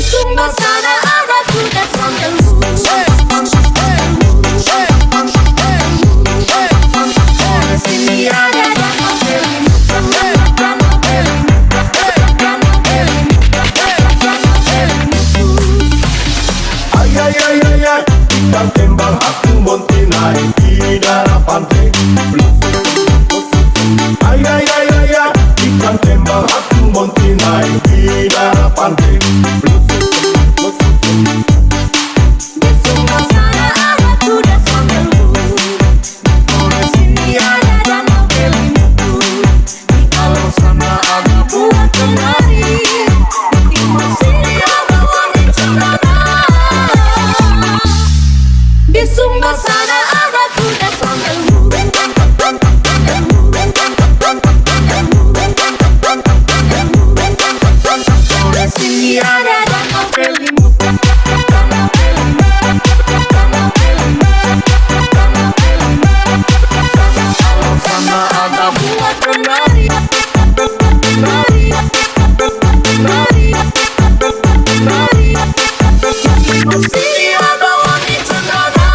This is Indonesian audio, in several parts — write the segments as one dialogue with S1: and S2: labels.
S1: sumba sana ada kuda sambil sini ada danau Beli.
S2: Ay ay ay ay ay, ikan tembang aku montinai di daerah pantai. Ay ay ay ay ay, ikan tembang aku montinai di daerah pantai.
S1: Di sumba sana ada kuda sambil sini ada danau Beli. Di alam sana ada buah kenari. Di sini ada wangi cendana. Di sumba sana ada kuda sambil sini ada danau Beli. Sana ada buah kenari. Sini ada wangi cendana.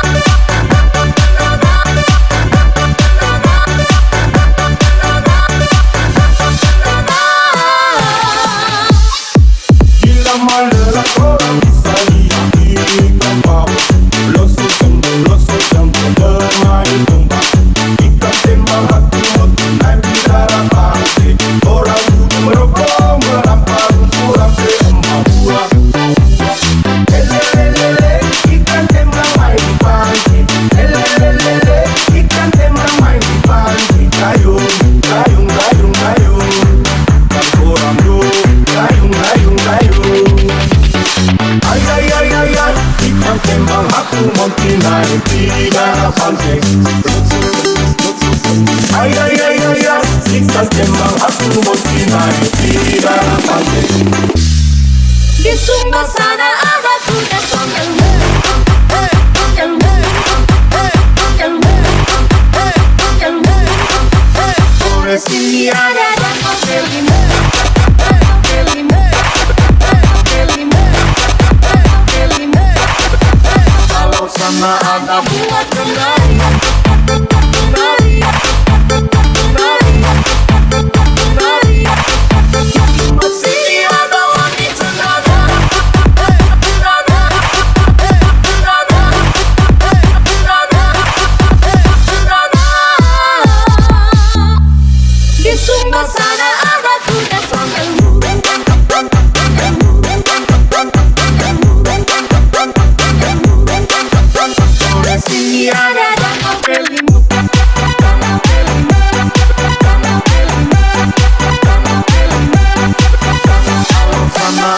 S2: Bila mana orang bisa lihat ikan paus Loso sambal bermain tombak. Ikan tembang aku montinai di daerah pantai. Orang duduk merokok melampar rumput sampai emak buah. Elelelele, ikan tembang main di pantai. Elelelele, ikan tembang main di pantai. Gayung, gayung, gayung, gayung. Kan orang duduk gayung, gayung, gayung. Ay ay ay ay ay, ikan tembang aku montinai di daerah pantai. Ay ay ay ay ay, ikan tembang aku montinai di daerah pantai.
S1: Di sumba sana ada kuda sambil sini ada danau Beli. Kalau sana ada buah kenari. Sini ada wangi cendana. Di sumba sana ada kuda sambil sini ada danau Beli. Sama